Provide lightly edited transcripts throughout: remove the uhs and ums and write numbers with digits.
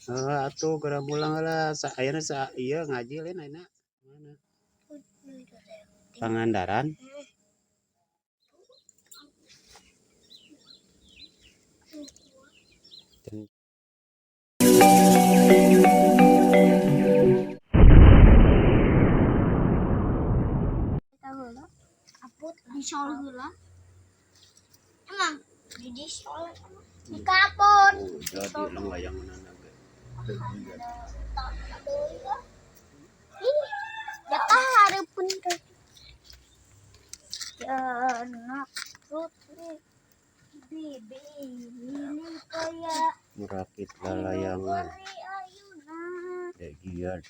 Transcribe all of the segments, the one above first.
Atuh geura mulang heula ayeuna ieu ngaji lain ayeuna mana Pangandaran. Aput di sol heula. Emang di sol di kapot. Jadi lang layangan ge. Ya hareupeun teh. Ya nak putri bibi ini kaya Merakit lalayangan. Giat.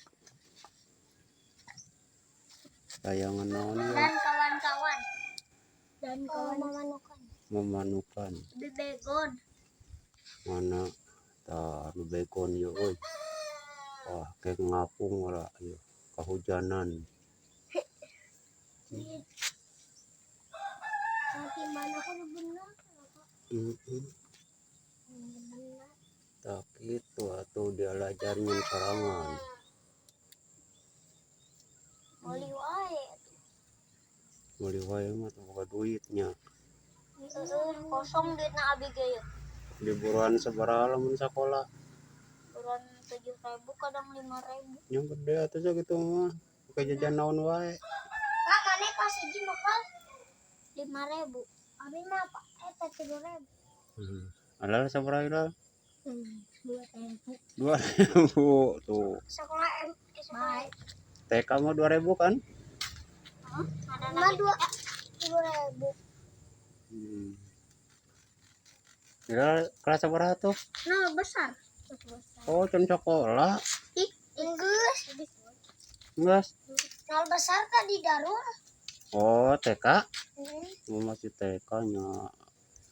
Layangan naon ya? Dan kawan-kawan. Dan kawan Memanukan. bebegon. Mana tah nu begon ieu euy. Wah, kayak ngapung lah ieu. Kahujanan. Nanti mana kan bener. Tak itu atau dia lajarnya serangan. Moli wae. Muli wae mah boga duitnya. Kosong duitna abi ge yeuh. Liburan sabaraha lamun sakola? Bulan 7.000 kadang 5.000. Yang gede atuh sakitu mah. Oke jajan naon wae. Kak maneh pas hiji bakal 5.000. Abi mah apa? Eta 3.000. Alal sabaraha ilal? 2.000. 2.000 tuh. Sekolah sekolah. TK mah 2.000 kan? Ada 2.000. Ya kelas sabaraha tuh? Nah, besar. Oh, can sekolah. Ih, Inggris. Enggak. Nol besar kan di Darul. Oh, TK? Masih TK nya.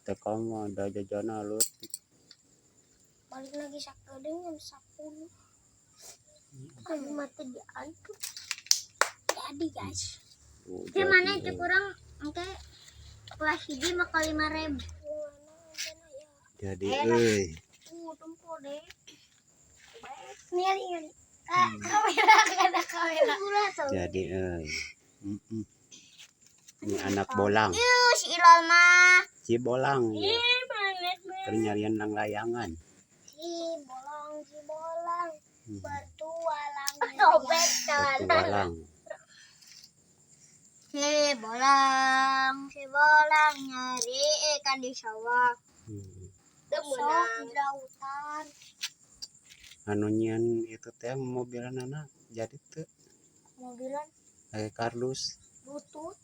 TK mah ada jajanah leutik. Balik lagi sakedeung jam 10. Abi mati diaduk. Jadi guys. Gimana itu kurang engke kelas hiji mah 5.000. Jadi euy. Tempo deh. Nih. Kamera ada kamera. Jadi euy. Ini anak bolang. Si Ilal mah. Si bolang. Ya. Pernyarian lang layangan. Si bolang. Bertualang. Bertualang. Si bolang nyari ikan di sawah. Sok di lautan. Anu nyian itu teh mobilan anak jadi tuh. Mobilan. Kayak kardus. Butut.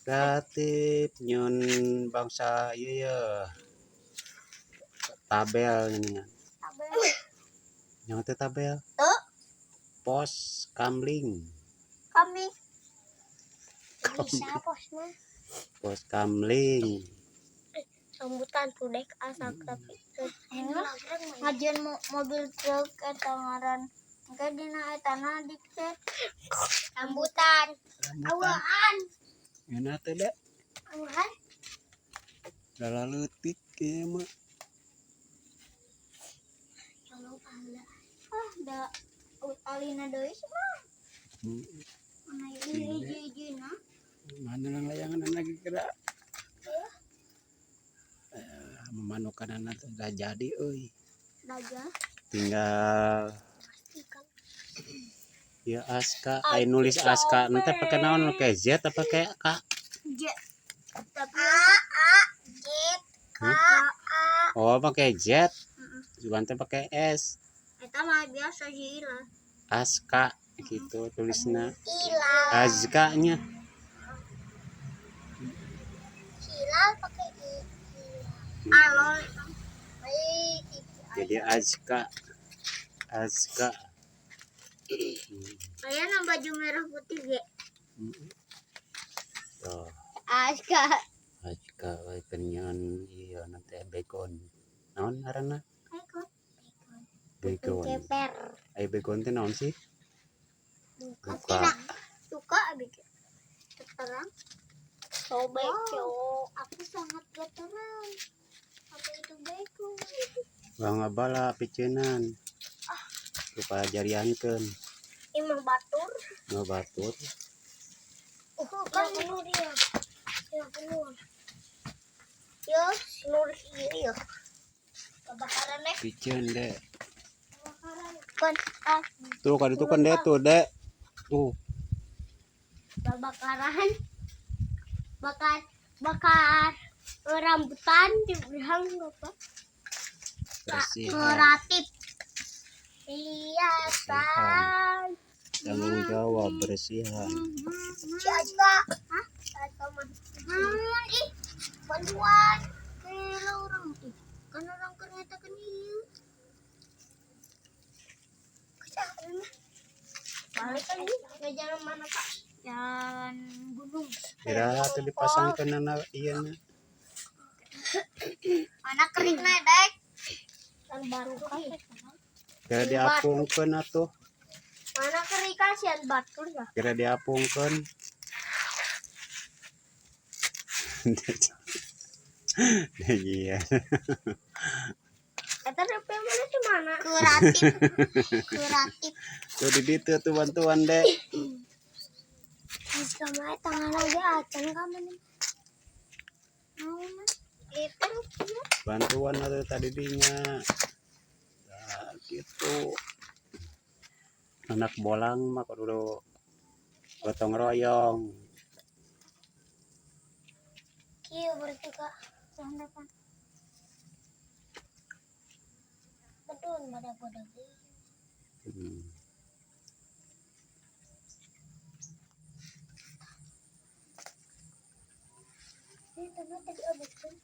Kreatif nyon bangsa ieu ya. Tabel ini. Tabel. Nyawa teh tabel. Pos kamling. Kami. Bisa pos mah. Pos kamling. Sambutan tudek asal tapi ngajian mobil truk eta ngaran engke dina etana diktet sambutan awaan Enak teh dek. awaan Dalah leutik kieu mah. kalau pahala da alina deui mah mana hiji-hijina Mana lang layangan anak kira. Memanukan anak udah jadi euy. daja Tinggal pastikan ya Aska, ai nulis Aska nanti pakai naon pakai Z apa pakai K? J tapi A J K A Oh, pakai Z. Juga nanti pakai S. eta mah biasa sih lah Aska gitu tulisnya. Hilal Azka-nya. Hilal pakai I alol Jadi Azka. saya nang baju merah putih ge Tuh, Azka Azka we kenyan iya nanti begon. Naon ngaranna? Begon. ceper Ai begon teh naon sih? buka suka abis geteran sobek aku sangat geteran apa itu beko bangga bala pecenan supaya jariankeun Imah batur. ngabatur Kan penuh dia. Ya penuh. Ya, nur iya. Kebakaran deh. picen dek Kan tuh kan itu kan dek tuh dek tuh kebakaran. Bakar rambutan di belakang apa? bersihan Kreatif. Iya, Bersihan. tanggung jawab bersihan Si Aska. Hah? Aska mah. Ih, bantuan. Kira orang ih. Kan orang kereta kan iya. Kesana. Balik kan nih. Nggak jalan mana Pak? Jalan gunung. kira tuh dipasangkan anak iya na. Mana kering na dek? Kan baru kasih. Kira diapungkeun atuh Mana kering kasihan batur ya? kira diapungkeun iya Eta DP mana tuh mana? Kreatif. Kreatif. tuh di ditu tuh bantuan dek Sama tangan aja acan kamu nih. Mau mas? Itu ya. bantuan atau tadi dinya nah, gitu anak bolang mah kudu gotong royong Kieu berarti kak. Jangan depan. Bedun badak-badak. hmm. Ini tanah tadi abis kan?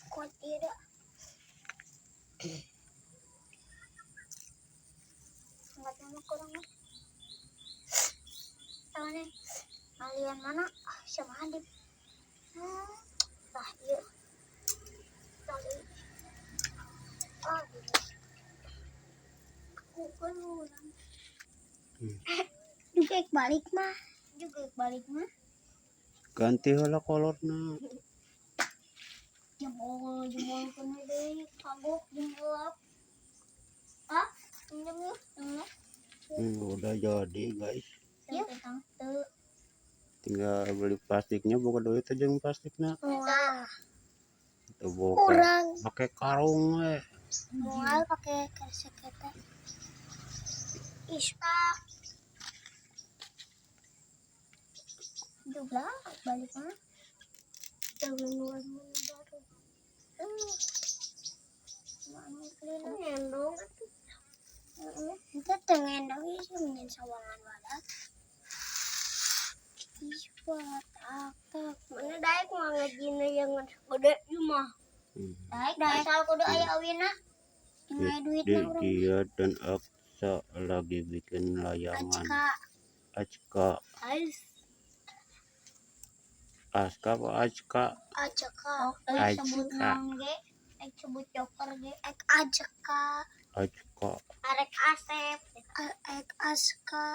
Kuat iya dah. Enggak sama kurang mas. Tahu nih. Kalian mana? Sama Adip. Nah iya. Tadi. Oh gitu. Aku kan orang. Juga balik mah. Juga balik mah. ganti heula kolorna Jempol kena deh. Kagok jempol. Ah, pinjam yuk. udah jadi guys Ya. tinggal beli plastiknya buka duit aja yang plastiknya Wah. itu buka Kurang. pakai karung Mual pakai kresek kata. Ista. Juga balik mah. Jangan luar baru. Mana kelihatan ngendong atuh. Kita tengendong itu menyen sawangan wadah. Iswat akak. Mana daek mah ngajina yang gede mah. Daek asal kudu aya awina. Tinggal duit mah urang. dia dan Aksa lagi bikin layangan Acka Aska apa Acka Ajaka. Ajka. Sebut nangge. Sebut joker ge. Ajaka. Acka Arek Asep. Arek Aska.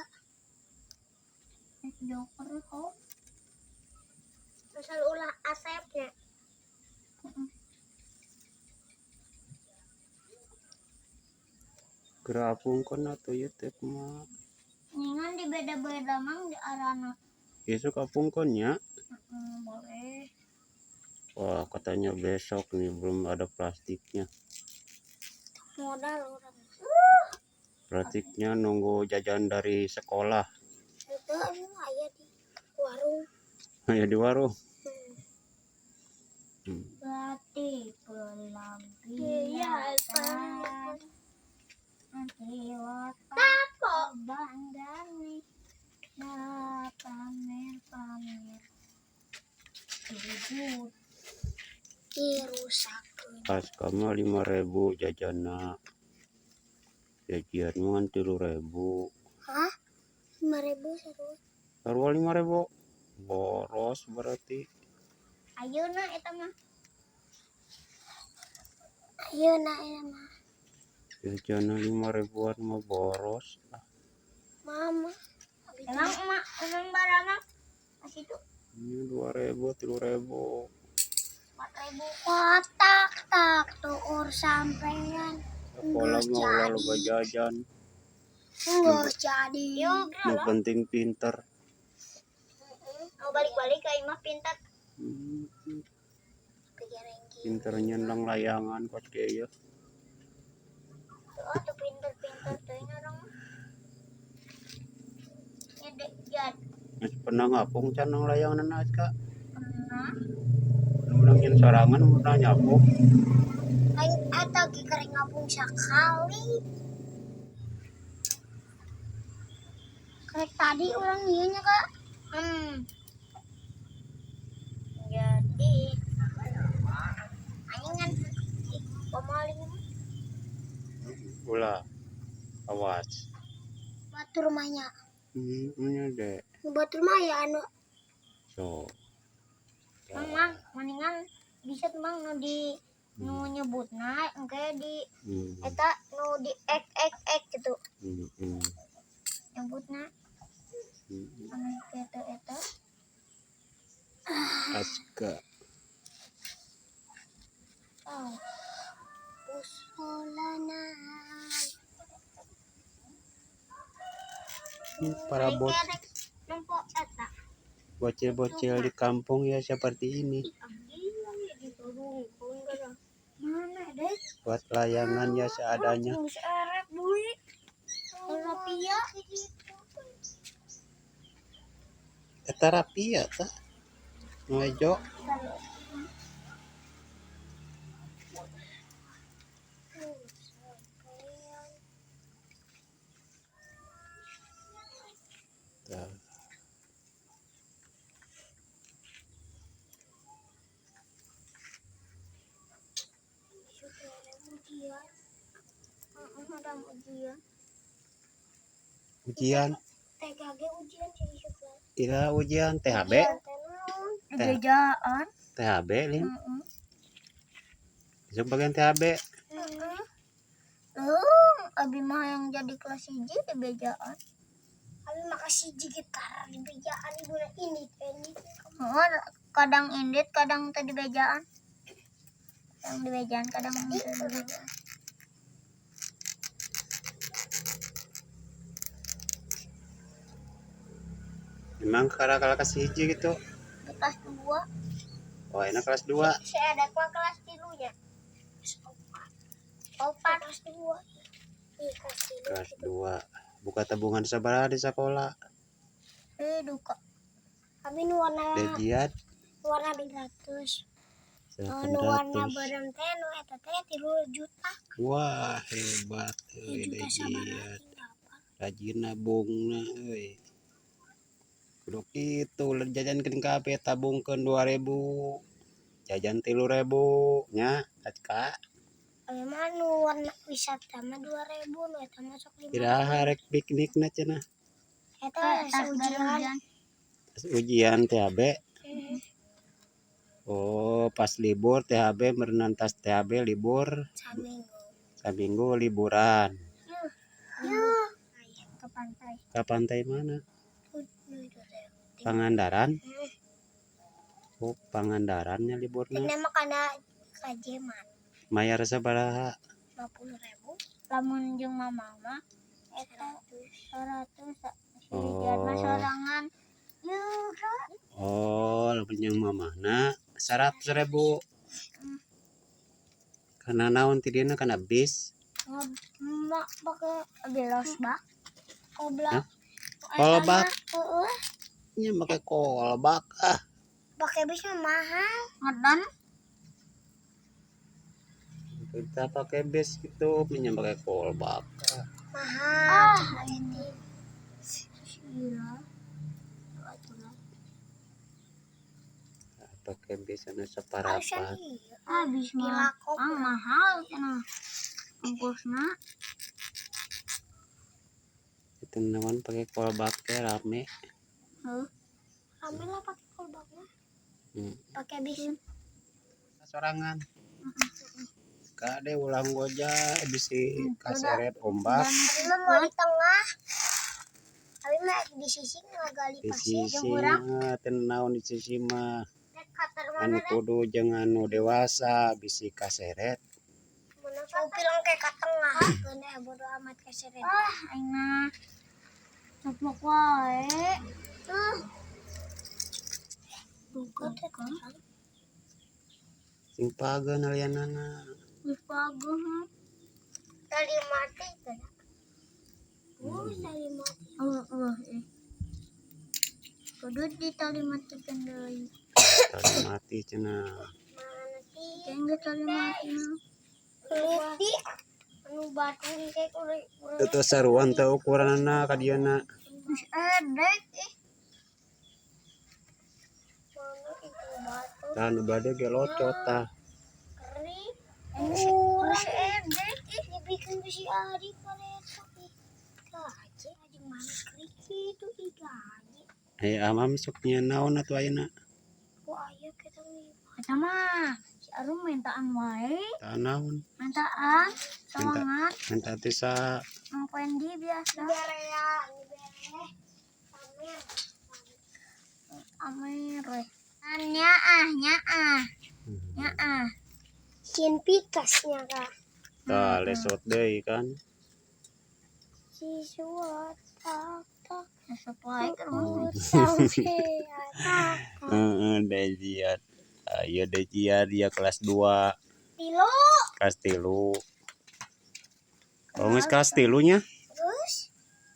Joker kok. Asal ulah Asep ya. gerapungkeun atuh ieu teh mah Ningan di beda-beda mang di arana. besok apungkeunnya Boleh. wah katanya besok nih belum ada plastiknya Modal orang. plastiknya nunggu jajan dari sekolah Itu aya di warung. ya di warung Berarti pelampiasan. Nanti watak banggani. Pamer. Dirusakeun. Aska mah 5.000 jajana jajan mah 3.000 Hah? 5.000 satu. sarua 5.000 boros berarti Ayeuna eta mah. Ayeuna eta mah. jajana 5.000-an mah boros Mama. Emang barama masih tuh ini 2.000 3.000 4.000. Watak tak tuh motor sampean. Sekolah mau lalu gak jajan. Enggak jadi. Yang penting pinter. Mau balik-balik ke imah pintar. Pinternya nang layangan kot ya. Oh, tuh pintar-pintar tuh ini orang. Nyedek jad. Masih pernah ngapung can nang layangan anak kak. Pernah. Nangin sorangan udah nyapung. Aing eta ge kering ngapung sakali. Karek tadi orang ieu nya, Kak. Jadi aing kan pemaling Ulah. Awas. batur maya. Ini deh. Batur maya anu. So. Mang mendingan bisa mang nu di nu nyebutna engke di eta nu di ek gitu. Nyebutna anu eta Aska. oh usolana Para lempok eta bocil-bocil di kampung ya seperti ini. mana deh Buat layangan ya seadanya. seret bui rapia Eta rapi ya ta. Ngejo. Tah. Ujian. TKG ujian jadi syukur. Ira ujian THB. Bejaan. THB Lin. Besok bagian THB. Abi mah yang jadi kelas 1 di bejaan. Abi mah kasih gitar di bejaan ibu ini. Kadang indit, kadang tadi bejaan. Kadang di bejaan, kadang di bejaan. Memang kala kasih hiji gitu. Di kelas 2. Oh, enak kelas 2. Saya ada kelas 3 nya. Opat kelas 2. Kelas 2. Buka tabungan sabaraha di sekolah. Duka. Kami nu warna Dejiat. warna 200. 800. Warna bareng teh nu eta teh 3 juta. Wah, hebat euy Dejiat. Rajin nabungna euy. Kudu kitu jajan kening kafe tabungkeun 2000. Jajan 3000 nya, Kak. Aya mah nu warna wisata mah 2000 nu eta mah sok 5. Iraha rek piknikna cenah. Eta ujian. Ujian THB. Oh, pas libur THB merenang tas THB libur. Sabinggu liburan. Ke pantai. Ke pantai mana? Pangandaran. Oh, Pangandarannya liburnya. Ini mah kana kajeman. Mayar sabaraha? 50.000. Lamun jeung mama mah eta 100. Ujian mah sorangan. Oh, lamun jeung mamahna 100.000. Kana naon ti dieu kana bis? Mak pakai belos bak. Koblak. Kolbak. Heeh. Nya make kolbak ah. Pakai bis mah mahal. Ngedan. Kita pakai bis gitu, punya pakai kolbak. Mahal. Pakai bis anu saparapat. Habis mah mahal cenah. Ongkosna. Itu naon pakai kolbak teh rame. Rame lah pakai kolbaknya. Pakai bis. Sorangan. Kade ulang goja bisi kaseret ombak. Tapi mah mau di tengah. Tapi mah di sisi ngagali Di pasir sisi jeung urang. teu naon di sisi mah. Kater Anu mana deh? kudu jeung anu dewasa bisi kaseret. upilang kayak ke tengah. Kena bodo amat keseret. Aing mah ceplok wae. Bukan kan? Sing pageun alianana. Wis pageun. Tali mati kan? Tali mati. Kudu di tali mati kan deui. Tali mati cenah. Kayaknya tali mati mah. Lupi. Anu batu kayak kurang. Itu saruan teh ukuranna ka diana. Wis edek Mana itu batu? Tah nu bade ge locot tah. Kering. Wis edek dibikin bisi ari kareta gaji aja mana kering itu gaji. Amam sok nyeun naon atuh ayeuna? Ku aya kita nih. Eta mah si Arum mintaan wae. Tah naon? Mintaan semangat. Minta teh sa Mang Pendi biasa. Amer. Nya. Sieun pikasnya kah? tah lesot deui kan. Siswa tak lesot wae kan. Heeh, dejian. Ayo dejian dia kelas 2. Tilo. Kelas 3. Oh, geus kelas 3 nya? Terus?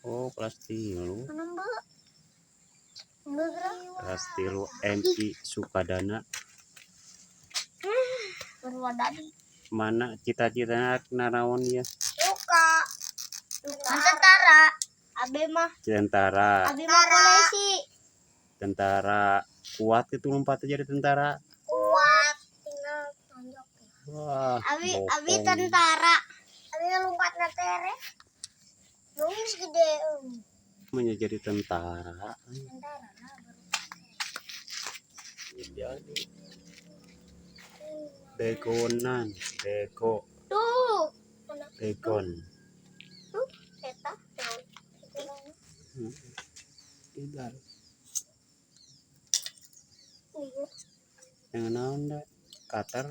Oh, kelas 3. Menembak. Kelas 3 MI Sukadana. Berwadadi. Mana cita-citana nanaon ya? Luka. Tentara. Abe mah. Tentara. Abe mah polisi. Tentara kuat itu lompat jadi tentara. Kuat. Tinggal tonjok. Wah. Abi tentara. Abi lompat na tere. Nungis gede. Namanya jadi tentara. Tentara lah baru. Jadi begonan, bego, Tuh. begon. Tuh. Eta. Tidak. Iya. Yang naon da? Qatar.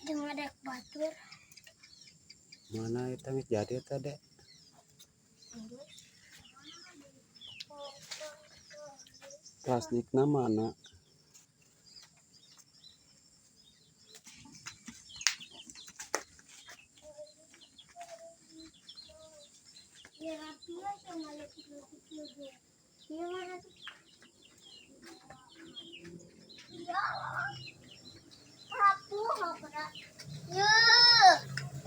Jangan ada batur. Mana itu geus jadi tadi? Plastikna mana? Ya rapi lah sama lihat kecil-kecil dia. Iya mana tuh? Ya. Rapu nggak pernah. Ya.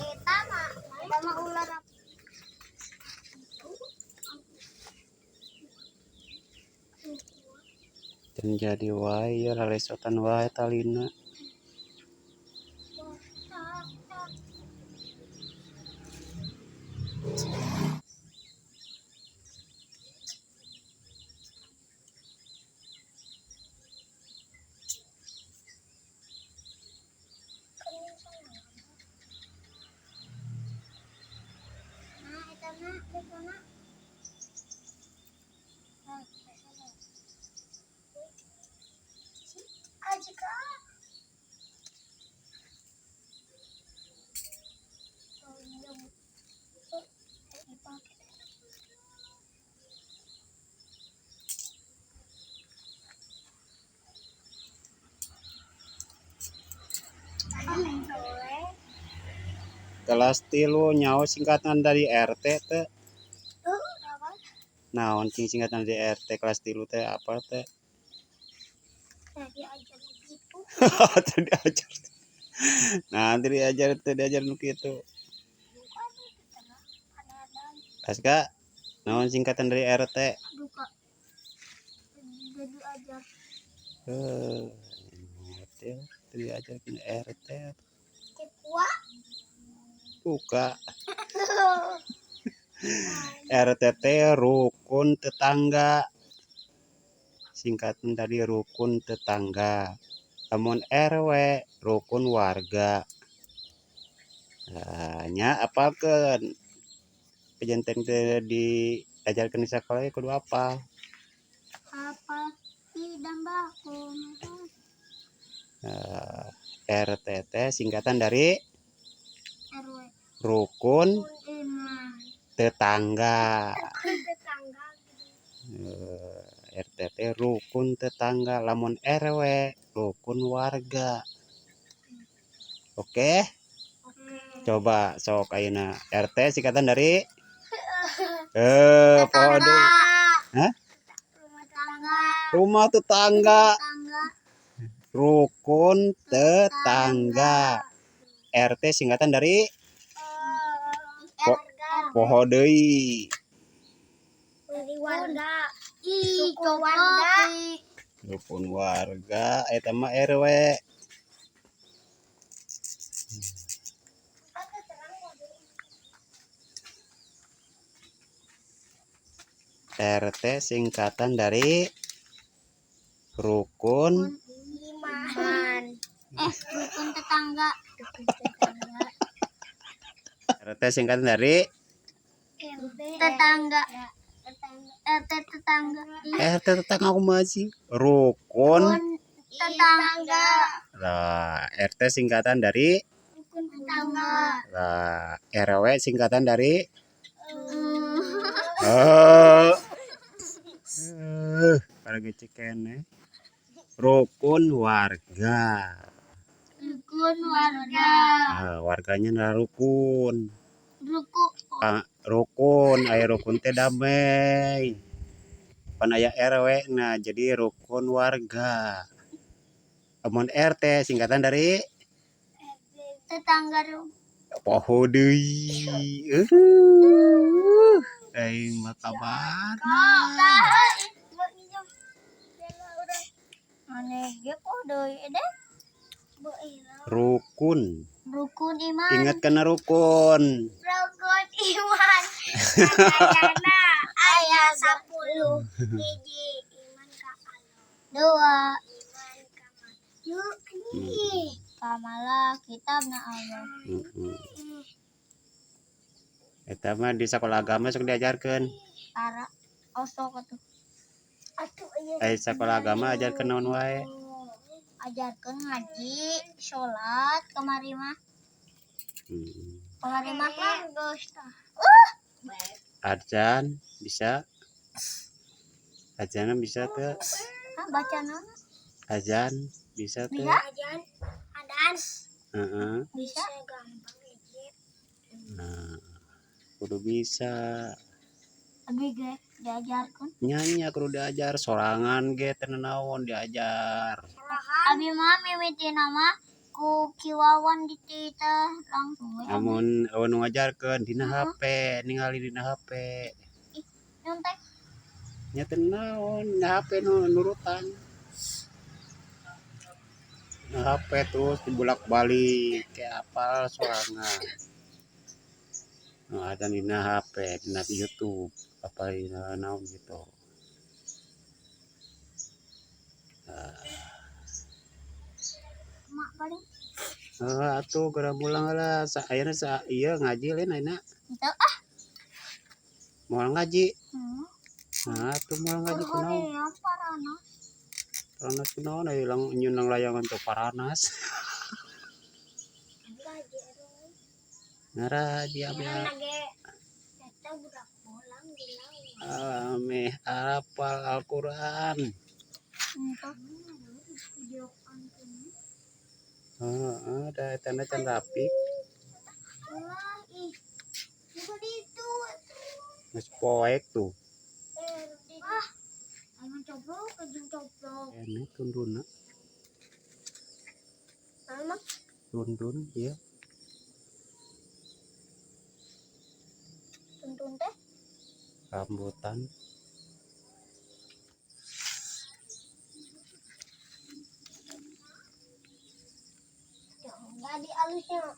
Kita mah ular. Dan jadi wae ya lesotan wae talina. Kelas 3 nyawa singkatan dari RT teh. Naon singkatan dari RT kelas 3 teh apa teh? Tadi aja begitu. Tadi ajar. Nah, nanti diajar nu kitu. Aska, naon singkatan dari RT? Duka. Jadi ajar. Diajar RT. Kekua. Buka. RT rukun tetangga. Singkatan dari rukun tetangga. Namun RW rukun warga. Nya apalkeun pejenteng diajarkeun di sekolah kudu apa? Apa? Tidak baku. RT teh singkatan dari RW. rukun Iman. tetangga. Tetangga. RT teh rukun tetangga, lamun RW rukun warga. Oke, coba sok ayeuna RT singkatan dari poho deui. Hah? Rumah tangga. Rumah tetangga. Tangga. Rukun tetangga. RT singkatan dari poho deui. Dari warga. Rukun warga. Rukun warga eta mah RW. RT singkatan dari rukun Iman. Rukun tetangga. RT singkatan dari Tetangga. RT tetangga. RT tetangga aku masih rukun Tetangga. lah. RT singkatan dari Rukun tetangga. lah. RW singkatan dari para gecekene rukun warga. Rukun warga. Warganya nah rukun. Rukun. Aya rukun teh damai. Pan aya RW nah jadi rukun warga. Amun RT singkatan dari Tetangga. poho deui. Aing mah kabana. Aneh ge poho deui deh. Rukun. Rukun iman. Ingat kana rukun. Rukun iman. Ayana aya 10 hiji iman ka Allah. 2 iman ka Kamala kitabna Allah. Eta mah di sekolah agama sok diajarkeun. Para osok atuh. Sekolah agama ajarkeun naon wae. Ajarkeun ngaji, salat, kamari mah. Kamari mah geus tah. Adzan bisa. Adzan bisa teu? Bacana. Azan bisa teu? Bisa. Adan. Heeh. Bisa. Nah, kudu bisa. Abi ge diajarkeun. Nyanyi kudu diajar, sorangan ge teu naon diajar. Abi mah mimitina mah ku kiwawan di teh langsung we. Namun nu ngajarkeun dina HP, ningali dina HP. Nyontek. Nya teu naon, dina HP nu nurutan. Nah, HP terus dibulak-balik kayak apal sorangan. Nah, ada dina HP, dina YouTube, apa dina naon gitu. Mak paling. Atuh gara mulang lah, ayeuna ieu ngaji lain ayeuna. Henteu Moal ngaji. Nah, atuh moal ngaji kunaon? ya paranas. Paranas kunaon aya nyunang layangan teu paranas. Ngaraji abi. Ameh hafal Al-Qur'an. Ada tanda can rapi. Geus poek tuh. Ayo coblok, kajeng coblok. Ini tunduna. Mama. Tundun, ya. Tuntun teh. Rambutan. Jadi alusnya.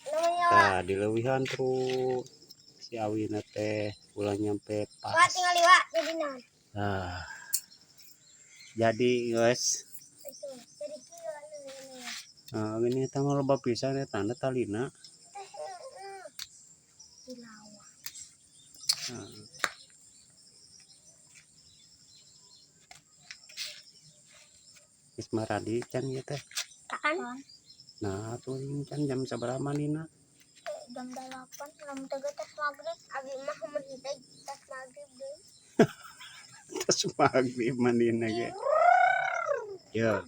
Namanya. Nah, dileuwihan terus. Si awina teh ulah nyampe pas. Wah, tinggal liwat jadi naon? Nah. Jadi, guys. Jadi kieu Nah, ini tanggal loba pisan ya tanda talina. Tilawah. Ismaradi can ya teh. Kaan. Nah, tuh kan jam seberapa Nina? Jam 8 belum tega tas maghrib. Abi mah menghidai tas maghrib deh. Tas maghrib Nina ge. Ya,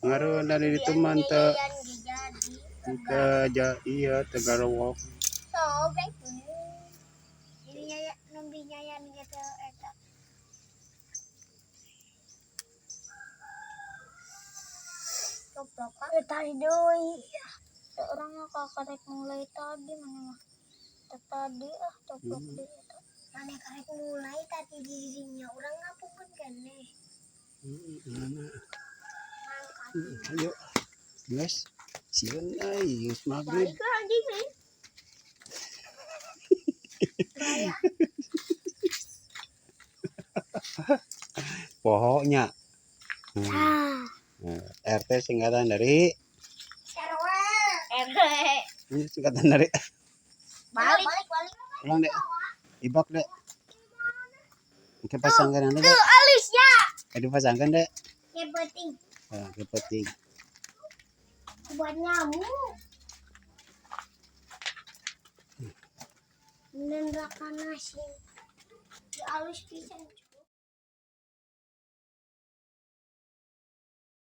ngaruh dari itu mantep. Iya tegarowok. Sobek. Ini nyaya nembi nyayan gitu eta. Coba tadi doi. Seorangnya kakak mulai tadi mana mah. Tadi coplok di eta. Mana karek mulai tadi dirinya orang ngapunten kan nih. Ayo. Guys, sieun euy geus maghrib. Balik lagi nih. Raya. Pohoknya. RT singkatan dari RW. ini singkatan dari Balik. ulang deh. Ibak deh. Kepasangkan deh. Alisnya. Dipasangkan deh. Kepeting. Nah, kepeting. Buat nyamuk. Nendang nasi. Di alus pisan.